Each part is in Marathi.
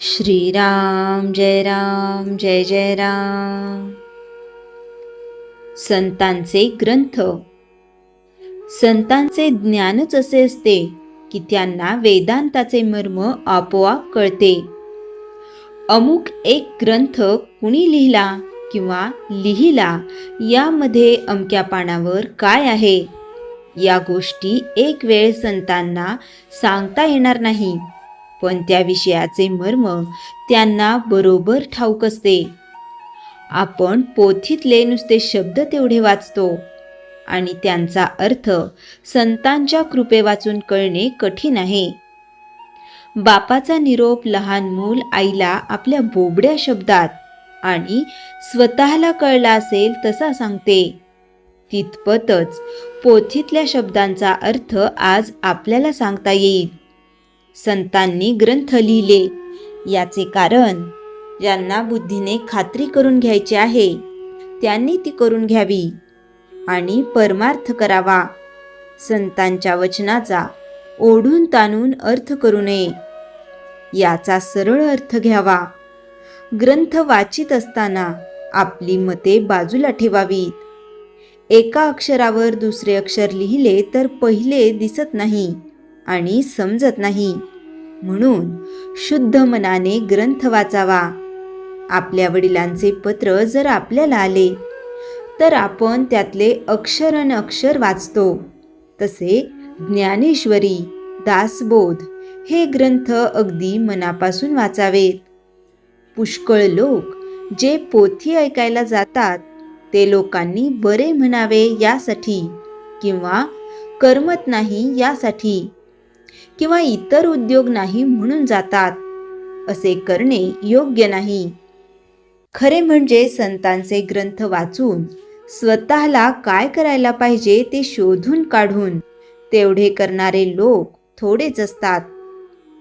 श्रीराम जय जय राम. संतांचे ग्रंथ. संतांचे ज्ञानच असे असते की त्यांना वेदांताचे मर्म आपोआप कळते. अमुक एक ग्रंथ कुणी लिहिला किंवा लिहिला, यामध्ये अमक्या पानावर काय आहे, या गोष्टी एक वेळ संतांना सांगता येणार नाही, पण त्या विषयाचे मर्म त्यांना बरोबर ठाऊक असते. आपण पोथीतले नुसते शब्द तेवढे वाचतो आणि त्यांचा अर्थ संतांच्या कृपे वाचून कळणे कठीण आहे. बापाचा निरोप लहान मूल आईला आपल्या बोबड्या शब्दात आणि स्वतःला कळला असेल तसा सांगते, तितपतच पोथीतल्या शब्दांचा अर्थ आज आपल्याला सांगता येईल. संतांनी ग्रंथ लिहिले याचे कारण, ज्यांना बुद्धीने खात्री करून घ्यायची आहे त्यांनी ती करून घ्यावी आणि परमार्थ करावा. संतांच्या वचनाचा ओढून ताणून अर्थ करू नये, याचा सरळ अर्थ घ्यावा. ग्रंथ वाचित असताना आपली मते बाजूला ठेवावीत. एका अक्षरावर दुसरे अक्षर लिहिले तर पहिले दिसत नाही आणि समजत नाही, म्हणून शुद्ध मनाने ग्रंथ वाचावा. आपल्या वडिलांचे पत्र जर आपल्याला आले तर आपण त्यातले अक्षर न अक्षर वाचतो. तसे ज्ञानेश्वरी, दासबोध हे ग्रंथ अगदी मनापासून वाचावेत. पुष्कळ लोक जे पोथी ऐकायला जातात ते लोकांनी बरे म्हणावे यासाठी, किंवा करमत नाही यासाठी, किंवा इतर उद्योग नाही म्हणून जातात. असे करणे योग्य नाही. खरे म्हणजे संतांचे ग्रंथ वाचून स्वतःला काय करायला पाहिजे ते शोधून काढून तेवढे करणारे लोक थोडेच असतात.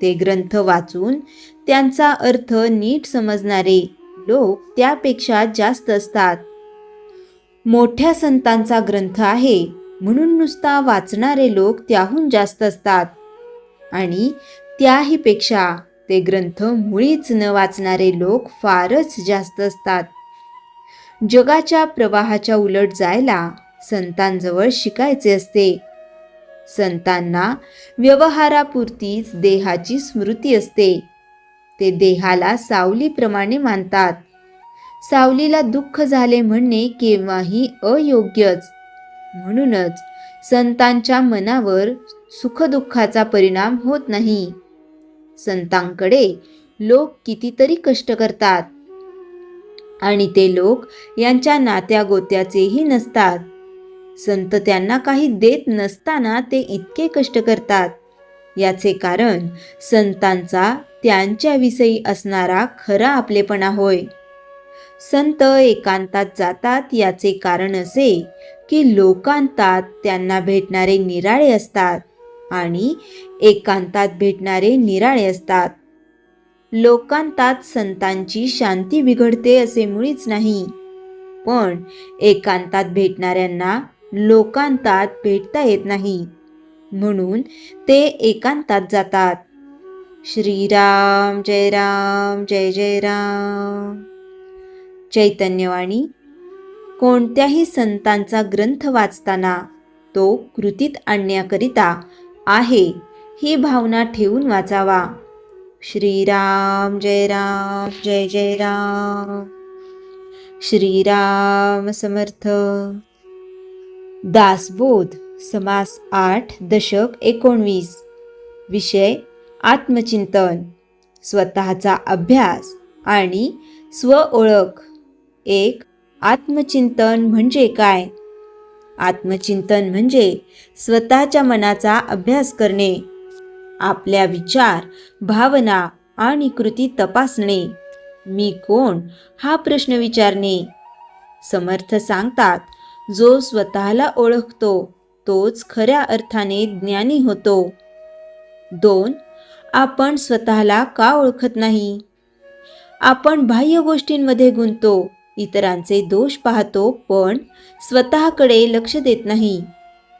ते ग्रंथ वाचून त्यांचा अर्थ नीट समजणारे लोक त्यापेक्षा जास्त असतात. मोठ्या संतांचा ग्रंथ आहे म्हणून नुसता वाचणारे लोक त्याहून जास्त असतात, आणि त्याही पेक्षा ते ग्रंथ मुळीच न वाचणारे लोक फारच जास्त असतात. जगाच्या प्रवाहाच्या उलट जायला संतांजवळ शिकायचे असते. संतांना व्यवहारापुरतीच देहाची स्मृती असते. ते देहाला सावलीप्रमाणे मानतात. सावलीला दुःख झाले म्हणणे केव्हाही अयोग्यच. म्हणूनच संतांच्या मनावर सुखदुःखाचा परिणाम होत नाही. संतांकडे लोक कितीतरी कष्ट करतात आणि ते लोक यांच्या नात्या गोत्याचेही नसतात. संत त्यांना काही देत नसताना ते इतके कष्ट करतात. याचे कारण संतांचा त्यांच्याविषयी असणारा खरा आपलेपणा होय. संत एकांतात जातात याचे कारण असे की लोकांतात त्यांना भेटणारे निराळे असतात आणि एकांतात भेटणारे निराळे असतात. लोकांतात संतांची शांती बिघडते असे मुळीच नाही, पण एकांतात भेटणाऱ्यांना लोकांतात भेटता येत नाही, म्हणून ते एकांतात जातात. श्रीराम जय जय राम. चैतन्यवाणी. कोणत्याही संतांचा ग्रंथ वाचताना तो कृतीत आणण्याकरिता आहे ही भावना ठेवून वाचावा. श्रीराम जय जय राम. श्रीराम समर्थ. दासबोध. समास 8, दशक 19. विषय आत्मचिंतन, स्वतःचा अभ्यास आणि स्वओळख. 1. आत्मचिंतन म्हणजे काय? आत्मचिंतन म्हणजे स्वतःच्या मनाचा अभ्यास करणे, आपल्या विचार, भावना आणि कृती तपासणे, मी कोण हा प्रश्न विचारणे. समर्थ सांगतात, जो स्वतःला ओळखतो तोच खऱ्या अर्थाने ज्ञानी होतो. 2. आपण स्वतःला का ओळखत नाही? आपण बाह्य गोष्टींमध्ये गुंततो, इतरांचे दोष पाहतो, पण स्वतःकडे लक्ष देत नाही,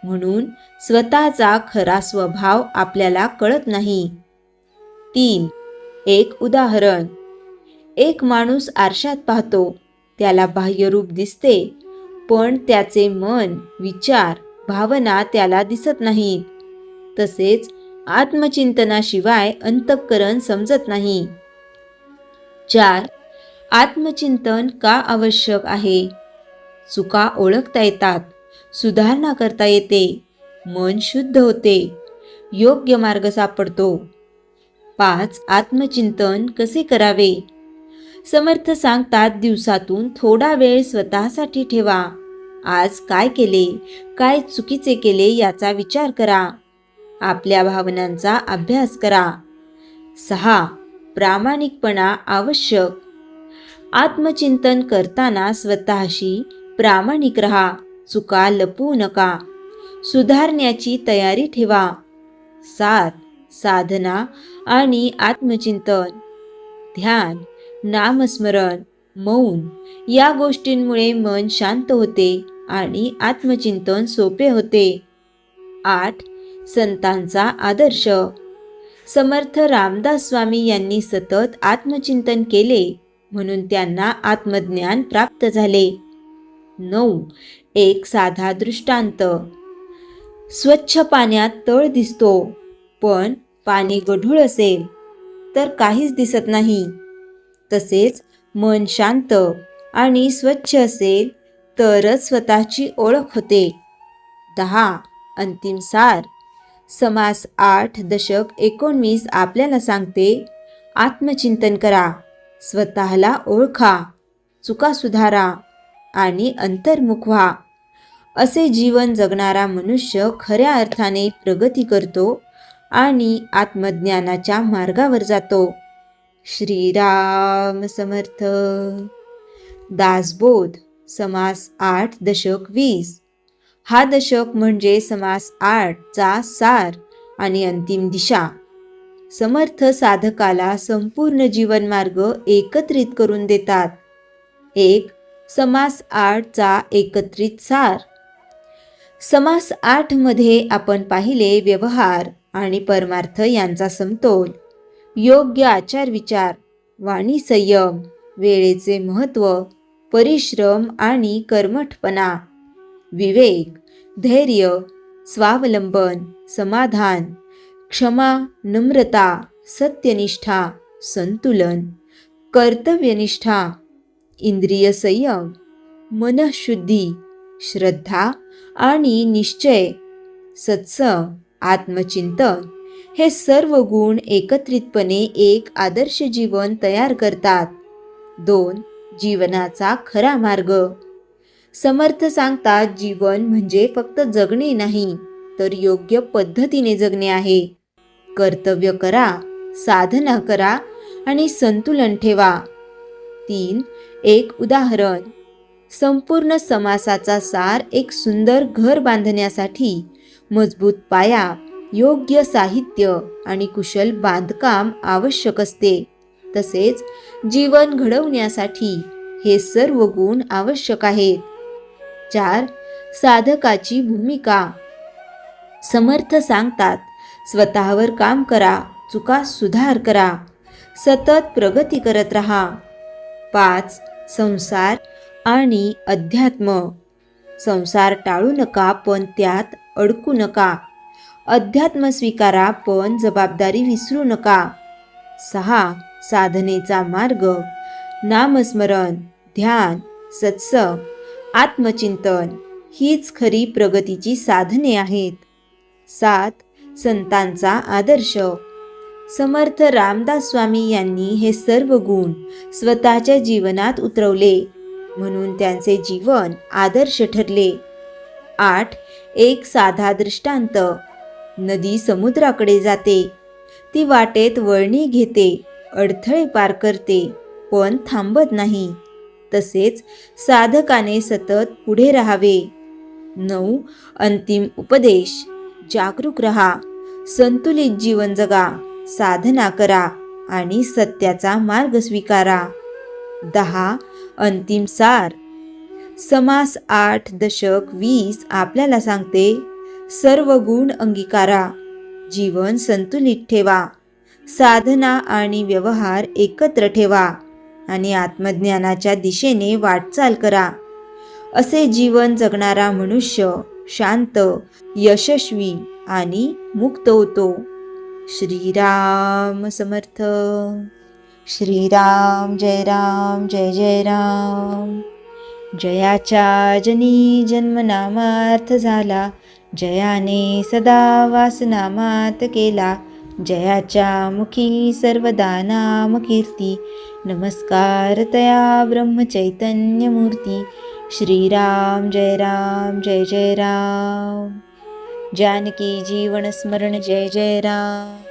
म्हणून स्वतःचा खरा स्वभाव आपल्याला कळत नाही. 3. एक उदाहरण. एक माणूस आरशात पाहतो, त्याला बाह्य रूप दिसते, पण त्याचे मन, विचार, भावना त्याला दिसत नाहीत. तसेच आत्मचिंतनाशिवाय अंतःकरण समजत नाही. 4. आत्मचिंतन का आवश्यक आहे? चुका ओळखता येतात, सुधारणा करता येते, मन शुद्ध होते, योग्य मार्ग सापडतो. 5. आत्मचिंतन कसे करावे? समर्थ सांगतात, दिवसातून थोडा वेळ स्वतःसाठी ठेवा. आज काय केले, काय चुकीचे केले याचा विचार करा. आपल्या भावनांचा अभ्यास करा. 6. प्रामाणिकपणा आवश्यक. आत्मचिंतन करताना स्वतःशी प्रामाणिक राहा. चुका लपवू नका. सुधारण्याची तयारी ठेवा. 7. साधना आणि आत्मचिंतन. ध्यान, नामस्मरण, मौन या गोष्टींमुळे मन शांत होते आणि आत्मचिंतन सोपे होते. 8. संतांचा आदर्श. समर्थ रामदास स्वामी यांनी सतत आत्मचिंतन केले, म्हणून त्यांना आत्मज्ञान प्राप्त झाले. 9. एक साधा दृष्टांत. स्वच्छ पाण्यात तळ दिसतो, पण पाणी गढूळ असेल तर काहीच दिसत नाही. तसेच मन शांत आणि स्वच्छ असेल तरच स्वतःची ओळख होते. 10. अंतिम सार. समास 8 दशक 19 आपल्याला सांगते, आत्मचिंतन करा, स्वतःला ओळखा, चुका सुधारा आणि अंतर्मुख व्हा. असे जीवन जगणारा मनुष्य खऱ्या अर्थाने प्रगती करतो आणि आत्मज्ञानाच्या मार्गावर जातो. श्रीराम समर्थ. दासबोध. समास 8 दशक 20. हा दशक म्हणजे समास 8 चा सार आणि अंतिम दिशा. समर्थ साधकाला संपूर्ण जीवनमार्ग एकत्रित करून देतात. 1. समास 8 चा एकत्रित सार. समास 8 मध्ये आपण पाहिले व्यवहार आणि परमार्थ यांचा समतोल, योग्य आचार विचार, वाणी संयम, वेळेचे महत्त्व, परिश्रम आणि कर्मठपणा, विवेक, धैर्य, स्वावलंबन, समाधान, क्षमा, नम्रता, सत्यनिष्ठा, संतुलन, कर्तव्यनिष्ठा, इंद्रिय संयम, मनःशुद्धी, श्रद्धा आणि निश्चय, सत्संग, आत्मचिंतन हे सर्व गुण एकत्रितपणे एक आदर्श जीवन तयार करतात. 2. जीवनाचा खरा मार्ग. समर्थ सांगतात, जीवन म्हणजे फक्त जगणे नाही, तर योग्य पद्धतीने जगणे आहे. कर्तव्य करा, साधना करा आणि संतुलन ठेवा. 3. एक उदाहरण. संपूर्ण समासाचा सार. एक सुंदर घर बांधण्यासाठी मजबूत पाया, योग्य साहित्य आणि कुशल बांधकाम आवश्यक असते. तसेच जीवन घडवण्यासाठी हे सर्व गुण आवश्यक आहेत. 4. साधकाची भूमिका. समर्थ सांगतात, स्वतःवर काम करा, चुका सुधार करा, सतत प्रगती करत राहा. 5. संसार आणि अध्यात्म. संसार टाळू नका, पण त्यात अडकू नका. अध्यात्म स्वीकारा, पण जबाबदारी विसरू नका. 6. साधनेचा मार्ग. नामस्मरण, ध्यान, सत्संग, आत्मचिंतन हीच खरी प्रगतीची साधने आहेत. 7. संतांचा आदर्श. समर्थ रामदास स्वामी यांनी हे सर्व गुण स्वतःच्या जीवनात उतरवले, म्हणून त्यांचे जीवन आदर्श ठरले. 8. एक साधा दृष्टांत. नदी समुद्राकडे जाते, ती वाटेत वळणे घेते, अडथळे पार करते, पण थांबत नाही. तसेच साधकाने सतत पुढे राहावे. 9. अंतिम उपदेश. जागरूक रहा, संतुलित जीवन जगा, साधना करा आणि सत्याचा मार्ग स्वीकारा. 10. अंतिम सार. समास 8 दशक 20 आपल्याला सांगते, सर्व गुण अंगीकारा, जीवन संतुलित ठेवा, साधना आणि व्यवहार एकत्र ठेवा आणि आत्मज्ञानाच्या दिशेने वाटचाल करा. असे जीवन जगणारा मनुष्य शांत, यशस्वी आणि मुक्त होतो. श्रीराम समर्थ. श्रीराम जय राम जय जय राम. जयाच्या जनी जन्मनामार्थ झाला, जयाने सदा वासनामात केला. जयाच्या मुखी सर्वदा नाम कीर्ती, नमस्कार तया ब्रह्मचैतन्य मूर्ती. श्रीराम जय राम जय जय राम. जानकी जीवन स्मरण जय जय राम.